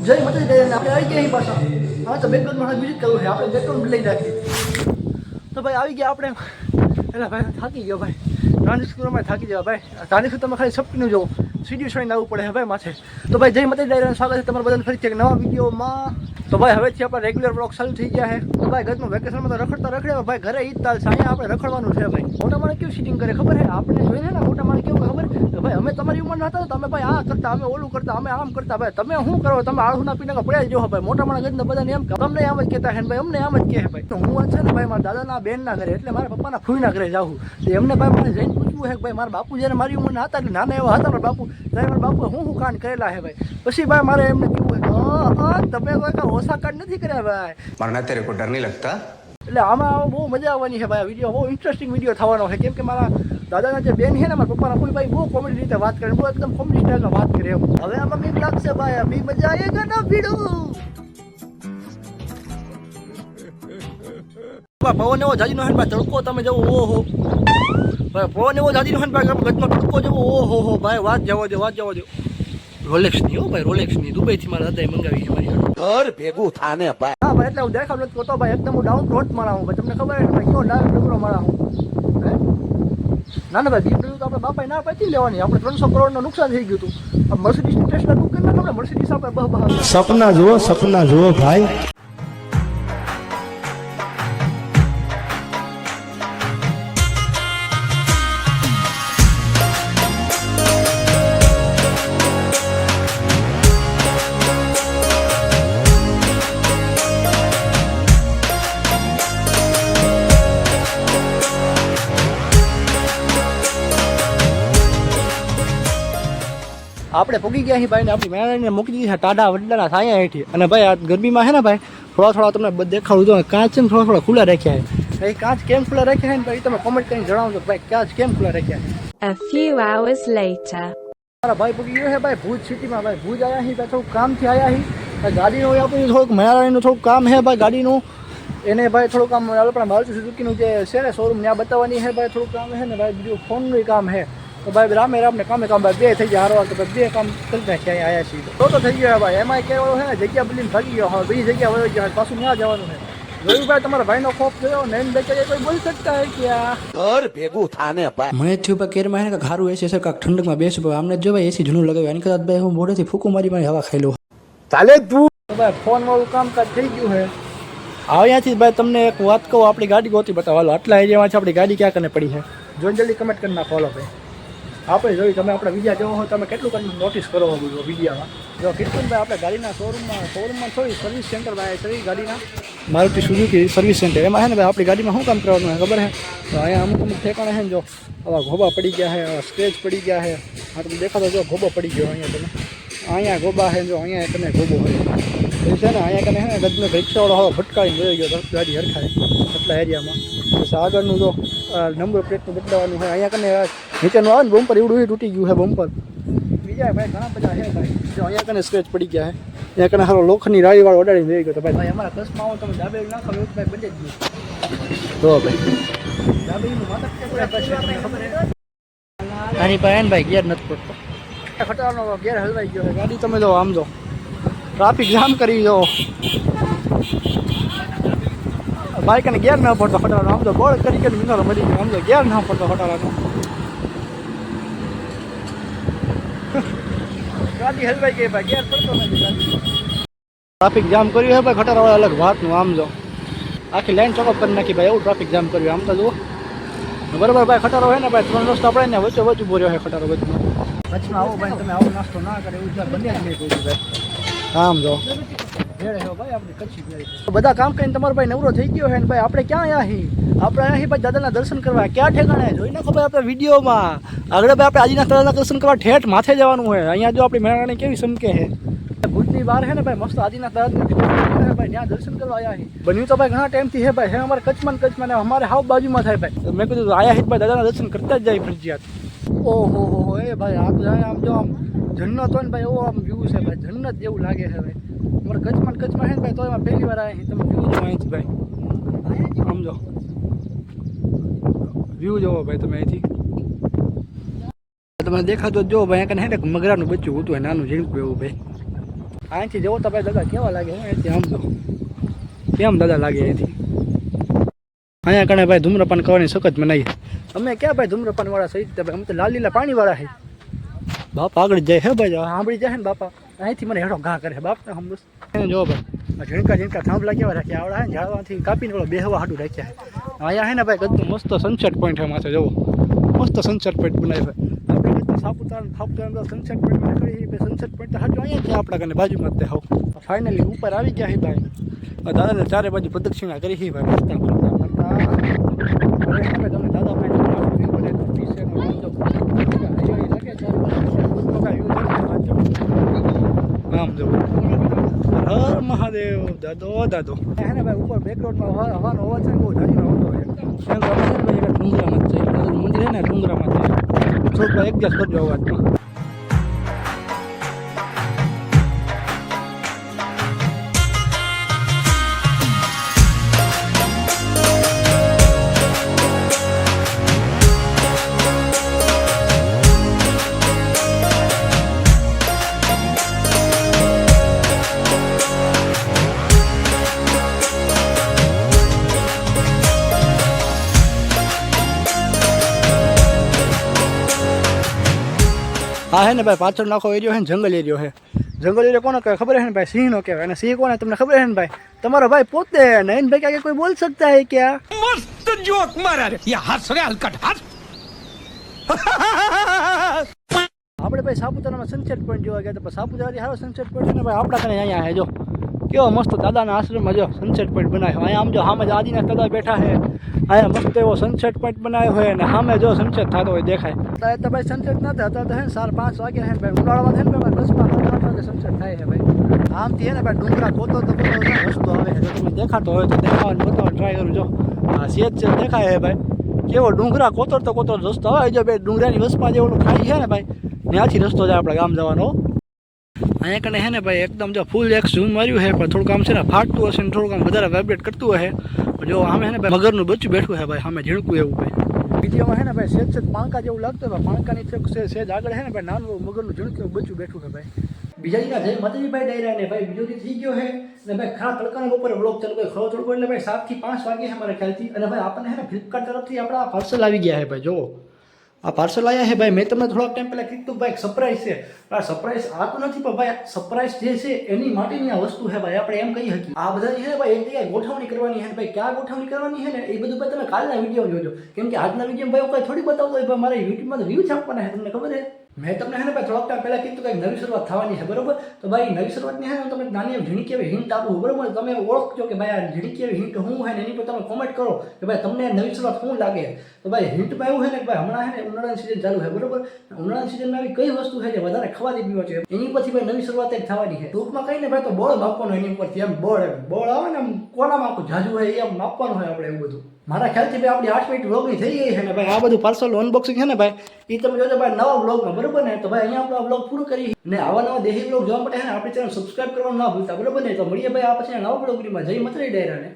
જય માતાજી દે આપણે આવી ગયા અહીં પાછા. હા તો બેકગ્રાઉન્ડમાં મ્યુઝિક કરવું છે આપણે બેકગ્રાઉન્ડ લઈ નાખીએ. તો ભાઈ આવી ગયા આપણે. એટલે ભાઈ થાકી ગયો ભાઈ. ટ્રાન્સફરમાં થાકી જવા ભાઈ. ટ્રાન્સફર તમે ખાલી સપનું જોવો સીડી છોડીને આવવું પડે ભાઈ માથે. તો ભાઈ જય માતાજી દે સ્વાગત છે તમારા બધાને ફરીથી એક નવા વિડીયોમાં. તો ભાઈ હવેથી આપણા રેગ્યુલર બ્લોગ ચાલુ થઈ ગયા છે. તો ભાઈ ગતનું વેકેશનમાં તો રખડે ભાઈ ઘરે ઈ જ ચાલ છે. અહીંયા આપણે રખડવાનું છે ભાઈ. મોટા માણસ કેવું સીટિંગ કરે ખબર છે આપણે જોઈને ને મોટા માણસ કેવું ખબર કે ભાઈ અમે તમારી ઉંમરના હતા તમે ભાઈ આ કરતા અમે ઓલું કરતા અમે આમ કરતા ભાઈ તમે શું કરો તમે આળુના પીને પડ્યા જો ભાઈ મોટા માણસ ગતના બધાને એમ તમને આમ જ કહેતા છે ભાઈ અમને આમ જ કહે ભાઈ. તો હું છે ને ભાઈ મારા દાદાના બેનના ઘરે એટલે મારા પપ્પાના ફૂઈના ઘરે જાઉં તો એમને ભાઈ મને જઈને પૂછવું છે કે ભાઈ મારા બાપુ જ્યારે મારી ઉંમરના હતા એટલે નાના એવા હતા મારા બાપુ ત્યારે મારા બાપુએ હું કાંડ કરેલા છે ભાઈ. પછી ભાઈ મારે એમને કીધું તમે કોઈ ઓછા કાંડ નથી કર્યા ભાઈ. मरना तेरे को डर नहीं लगता? એટલે આમાં બહુ મજા આવવાની છે ભાઈ. વિડીયો બહુ ઇન્ટરેસ્ટિંગ વિડીયો થવાનો છે કેમ કે મારા દાદાના જે બેન છે ને મારા પપ્પાના કોઈ ભાઈ બહુ કોમેડી રીતે વાત કરે બહુ એકદમ કોમેડી સ્ટાઇલમાં વાત કરે એમ. હવે આમાં બીક લાગશે ભાઈ બી મજા આવેગા ના ભીડો. પવન એવો જાજી નો હે ભાઈ તડકો તમે જવો ઓહો ભાઈ પવન એવો જાજી નો હે ભાઈ ગતનો તડકો જવો ઓહો હો ભાઈ વાત જવો દો રોલેક્સ ની હો ભાઈ રોલેક્સ ની દુબઈ થી મારા દાદાએ મંગાવી છે મારી ઘર ભેગું થાને ભાઈ. હા ભાઈ એટલે હું દેખાવ નથી કરતો ભાઈ એકદમ હું ડાઉન રોડ મારા હું ભાઈ તમને ખબર છે ભાઈ કેવો ડાઉન ડબરો મારા હું ના ના ભાઈ BMW તો આપણે બાપાએ ના પાડી લેવાની આપણે 300 કરોડનું નુકસાન થઈ ગયું હતું. મર્સિડીઝ ટેસ્ટ બુક કરી નાખો આપણે મર્સિડીઝ આપણે બહ સપના જુઓ ભાઈ. આપણે પગી ગયા છીએ ભાઈ ને આપણી મેળાને મૂકી દીધી છે ટાઢા વડલાના છાયા હેઠી. અને ભાઈ આ ગરમીમાં છે ને ભાઈ થોડા તમને દેખાડું તો કાચ છે ને થોડા ખુલ્લા રાખ્યા છે. એ કાચ કેમ ખુલ્લા રાખ્યા છે ને ભાઈ તમે કોમેન્ટ કરીને જણાવજો ભાઈ કાચ કેમ ખુલ્લા રાખ્યા છે. A few hours later. મારા ભાઈ પગી ગયો છે ભાઈ ભુજ સિટીમાં ભાઈ ભુજ આવ્યા છીએ ભાઈ થોડુંક કામથી આવ્યા છીએ ગાડીનું આપણું થોડુંક મેળાનું થોડુંક કામ છે ભાઈ ગાડીનું એને ભાઈ થોડુંક કામ આપણા મારુતિ સુઝુકીનું જે છે ને શોરૂમ ત્યાં બતાવવાની છે ભાઈ થોડુંક કામ છે ને ભાઈ બીજું ફોનનું કામ છે. તો ભાઈ રામે રામને કામ ભાઈ બે થઈ ગયા હારવાર તો ભાઈ બે કામ કરી નાખ્યા અહીંયા આવ્યા છીએ તો થઈ ગયો ભાઈ એમાં કહેવાનું છે ને જગ્યા બદલીને ભાગી ગયો હવે બીજી જગ્યા વળી ગયો પાછું ત્યાં જવાનું છે. જોયું ભાઈ તમારા ભાઈનો ખોફ થયો નૈન બેચારી કોઈ બોલી શકતા હોય ક્યાં ઘર ભેગું થાને ભાઈ. મને થયું ભાઈ કેરમાં હે ને ખારું એસી સર કાંક ઠંડકમાં બેસું ભાઈ આમને જો ભાઈ એસી જૂનું લગાવ્યું આની કદાચ ભાઈ હું મોઢેથી ફૂકું મારી હવા ખાઈ લઉં. ચાલે તું ભાઈ ફોન વાળું કામકાજ થઈ ગયું છે. અહીંયાથી ભાઈ તમને એક વાત કહું આપણી ગાડી ગોતી બતાવો આટલા એરિયામાં છે આપણી ગાડી ક્યાં કને પડી છે જોઈને જલ્દી કમેન્ટ કરી નાખો ભાઈ. આપણે જોયું તમે આપણા વિડીયા જોવો હોય તમે કેટલું કરીને નોટિસ કરો બધું વિડીયામાં જો કેટલું ભાઈ આપણે ગાડીના શોરૂમમાં થોડી સર્વિસ સેન્ટર ભાઈ સર્વિસ ગાડીના મારુતિ સુઝુકી સર્વિસ સેન્ટર એમાં છે ને ભાઈ આપણી ગાડીમાં શું કામ કરવાનું છે ખબર છે તો અહીંયા અમુક ઠેકાણે છે ને જો આવા ગોબા પડી ગયા છે સ્ક્રેચ પડી ગયા છે હા તમે દેખાતો જો ગોબો પડી ગયો અહીંયા તમે અહીંયા ગોબા છે જો અહીંયા કને ગોબો હોય એ છે ને અહીંયા કને છે ને ગજનો રિક્ષાવાળો હવે ભટકાવીને જોઈ ગયો ગાડી હરખાય એટલા એરિયામાં પછી આગળનું જો નંબર પ્લેટનું બદલાવાનું છે અહીંયા કને નીચેનું આવે ને બમ્પર એવડું તૂટી ગયું છે બમ્પર બીજા ભાઈ ઘણા બધા છે ભાઈ જો અહીંયા કને સ્ક્રેચ પડી ગયા છે અહીંયા કને સારો લોખંડની રાળીવાળો ઓડાડીને રહી ગયો તો ભાઈ અમારા કસમાં આવો તમે ડાબેરી નાખો એવું ભાઈ બચે જ ગયું તો ભાઈ ડાબેરીનું માથા આની પાસે ને ભાઈ ગેર નથી પડતો ખટાવાનો ગેર હલવાઈ ગયો છે ગાડી તમે જો આમ જો ટ્રાફિક જામ કરી દો બાઈક અને ગેર ના પડતો ખટાવાનો આમ તો બોળ કરી મિનરો મળી ગયો આમ તો ગેર ના પડતો ખટાવાનો ગાડી હલવાઈ ગઈ ભાઈ ગેર પડતો નથી ટ્રાફિક જામ કર્યું છે ભાઈ ખટારાવાળા અલગ વાતનું આમ જો આખી લાઈન ચોકઅપ કરી નાખી ભાઈ એવું ટ્રાફિક જામ કર્યું આમ તો જુઓ બરાબર ભાઈ ખટારો હોય ને ભાઈ 3 રસ્તા આપણે ને વચ્ચે ઉભો રહ્યો છે ખટારો વચમાં આવો ભાઈ તમે આવો નાસ્તો ના કરે એવું ત્યાં બન્યા જ નહીં કોઈ ભાઈ આમ જો બધા કામ કરીને તમારો ભાઈ નવરો થઈ ગયો છે ને ભાઈ આપણે ક્યાં આવ્યા છીએ આપણે આવ્યા છીએ ભાઈ દાદાના દર્શન કરવા ક્યાં ઠેકાણે જોઈ નાખો ભાઈ આપણે વિડીયોમાં આગળ ભાઈ આપણે આજીના દાદાના દર્શન કરવા ઠેઠ માથે જવાનું હોય અહીંયા જો આપણી મેળાની કેવી સમકે છે ભુજની બહાર છે ને ભાઈ મસ્ત આજીના દાદાના ભાઈ ત્યાં દર્શન કરવા આવ્યા છીએ બન્યું તો ભાઈ ઘણા ટાઈમથી છે ભાઈ હે અમારે કચ્છમાં ને અમારે હાવ બાજુમાં થાય ભાઈ મેં કીધું આવ્યા છીએ ભાઈ દાદાના દર્શન કરતા જ જાય ફરજિયાત. ઓહો હો એ ભાઈ આ તો જાય આમ જો આમ જન્નત હોય ને ભાઈ એવો આમ વ્યૂ છે ભાઈ જન્નત જેવું લાગે છે ભાઈ અમારે કચ્છમાં છે ને ભાઈ તો એમાં પહેલી વાર આવ્યા તમે વ્યૂ જો અહીંથી ભાઈ આમ જો વ્યૂ જોવો ભાઈ તમે અહીંથી તમને દેખાતો જો ભાઈ અહીંયા કને મગરાનું બચ્ચું હતું નાનું ઝીણકું એવું ભાઈ અહીંથી જવો તો ભાઈ દાદા કેવા લાગે અહીંથી આમ તો કેમ દાદા લાગે અહીંથી અહીંયા કણે ભાઈ ધૂમ્રપાન કરવાની સખત મનાઈ અમે ક્યાં ભાઈ ધૂમ્રપાન વાળા સહી ભાઈ અમે તો લાલ લીલા પાણી વાળા છે બાપા આગળ જાય હે ભાઈ સાંભળી જાય ને બાપા અહીંથી મને હેઠો ઘા કરે બાપ ને હમણાં એને જો ભાઈ ઝીણકા થાંભલા કેવા રાખ્યા આવડા હે ઝાડવાથી કાપીને ઓલો બેહવા હાટું રાખ્યા અહીંયા હે ને ભાઈ કદનું મસ્ત સનસેટ પોઈન્ટ છે માથે જવો મસ્ત સનસેટ પોઈન્ટ બનાવી ભાઈ આપણે કદનું સાપુતારા સનસેટ પોઈન્ટ માં કરી સનસેટ પોઈન્ટ હાટું અહીંયા છે આપણા કને બાજુમાં જ તે હોવ ફાઇનલી ઉપર આવી ગયા હે ભાઈ દાદાને ચારે બાજુ પ્રદક્ષિણા કરી છે ભાઈ મસ્તા તમને દાદા ભાઈ આમ જવું હર મહાદેવ દાદો દાદો હે ને ભાઈ ઉપર બેકગ્રાઉન્ડમાં હવાનો અવાજ છે બહુ જાજીનો આવતો હોય કેમ કે અમે ભાઈ એક ડુંગરામાં જ છે મંદિર છે ને ડુંગરામાં છે થોડુંક એડજસ્ટ કરજો અવાજમાં હા હે ને ભાઈ પાછળ નાખો એરિયો છે ને જંગલ એરિયો છે જંગલ એરિયો કોનો કહેવાય ખબર છે ને ભાઈ સિંહનો કહેવાય અને સિંહ કોને તમને ખબર છે ને ભાઈ તમારો ભાઈ પોતે નયનભાઈ ક્યાં કોઈ બોલ सकता है क्या मस्त जोक मारा रे ये हंस रे हलकट हंस આપણે ભાઈ સાપુતારામાં સનસેટ પોઈન્ટ જોવા ગયા હતા સાપુતારાથી સારો સનસેટ પોઈન્ટ છે ને ભાઈ આપણા કને અહીંયા હે જો કેવો મસ્ત દાદાના આશ્રમમાં જો સનસેટ પોઈન્ટ બનાવ્યો અહીંયા આમ જો સામે જ આદિનાથ દાદા બેઠા છે અહીંયા મસ્ત એવો સનસેટ પોઈન્ટ બનાવ્યો હોય અને સામે જો સનસેટ થતો હોય દેખાય અત્યારે તો ભાઈ સનસેટ ના થતા તો હે 4-5 વાગે હે ભાઈ ઉનાળામાં છે ને ભાઈ 10-8 વાગે સનસેટ થાય છે ભાઈ આમથી હે ને ભાઈ ડુંગરા કોતો તો રસ્તો આવે છે જો તમને દેખાતો હોય તો દેખાવાનું બતાવવાનું ટ્રાય કરું જો હા સેજ દેખાય છે ભાઈ કેવો ડુંગરા કોતરતો રસ્તો આવે જો ભાઈ ડુંગરાની વસપા જે ઓલું ખાઈ છે ને ભાઈ ત્યાંથી રસ્તો છે આપણા ગામ જવાનો અહીંયા કને હે ને ભાઈ એકદમ જો ફૂલ એક ઝૂમ માર્યું છે પણ થોડુંક આમ છે ને ફાટતું હશે ને થોડુંક આમ વધારે વાઇબ્રેટ કરતું હશે જો આમે હે ને ભાઈ મગરનું બચ્ચું બેઠું છે ભાઈ સામે ઝીણકું એવું ભાઈ વિડીયોમાં હે ને ભાઈ સેજ પાંકા જેવું લાગતું હોય પાંકાની સેજ આગળ હે ને ભાઈ નાનું મગરનું ઝીણકું એવું બચ્ચું બેઠું છે ભાઈ બીજા દીના જય માતાજી ભાઈ ડાયરા ને ભાઈ બીજો દી થઈ ગયો છે ને ભાઈ ખરા તડકાના બપોરે વ્લોગ ચાલુ કર્યો ખરો તડકો એટલે ભાઈ 7 થી 5 વાગે છે મારા ખ્યાલથી અને ભાઈ આપણને હે ને ફ્લિપકાર્ટ તરફથી આપણા પાર્સલ આવી ગયા છે ભાઈ જોવો આ પાર્સલ આવ્યા છે ભાઈ મેં તમને થોડાક ટાઈમ પહેલાં કીધું ભાઈ સરપ્રાઈઝ છે આ સરપ્રાઈઝ આ તો નથી પણ ભાઈ સરપ્રાઈઝ જે છે એની માટેની આ વસ્તુ છે ભાઈ આપણે એમ કહી શકીએ આ બધાની છે ભાઈ એક જગ્યાએ ગોઠવણી કરવાની છે ભાઈ ક્યાં ગોઠવણી કરવાની છે ને એ બધું ભાઈ તમે કાલના વિડીયો જોજો કેમ કે આજના વિડીયો ભાઈ કોઈ થોડી બતાવતો હોય ભાઈ મારે યુટ્યુબમાં તો વ્યૂ છાપવાના છે તમને ખબર છે મેં તમને હે ને ભાઈ થોડાક ટાઈમ પહેલાં કીધું કે નવી શરૂઆત થવાની છે બરોબર તો ભાઈ નવી શરૂઆતની છે ને તમને નાની ઝીણી કેવી હિન્ટ આપું બરોબર તમે ઓળખજો કે ભાઈ આ ઝીણી કેવી હિન્ટ શું છે ને એની પર તમે કોમેન્ટ કરો કે ભાઈ તમને નવી શરૂઆત શું લાગે તો ભાઈ હિન્ટમાં એવું છે ને કે ભાઈ હમણાં છે ને ઉનાળાની સિઝન ચાલુ છે બરોબર ઉનાળાની સિઝનમાં આવી કઈ વસ્તુ છે જે વધારે ખવાતી પીવા છે એની પછી ભાઈ નવી શરૂઆત એક થવાની છે ટૂંકમાં કહીને ભાઈ તો બળ માપવાનું એની ઉપરથી એમ બળ આવે ને આમ કોનામાં આખું જાજુ હોય એ આમ માપવાનું હોય આપણે એવું બધું મારા ખ્યાલથી ભાઈ આપણી 8 મિનિટ વ્લોગની થઈ ગઈ છે ને ભાઈ આ બધું પાર્સલ અનબોક્સિંગ છે ને ભાઈ એ તમે જોજો ભાઈ નવા વ્લોગમાં બરોબર ને તો ભાઈ અહીંયા આપણો વ્લોગ પૂરો કરી ને આવા નવા દેશી વ્લોગ જોવા માટે છે ને આપણી ચેનલ સબસ્ક્રાઇબ કરવાનું ના ભૂલતા બરોબર ને તો મળીએ ભાઈ આ પછી નવા વ્લોગમાં જય માતાજી ડાયરાને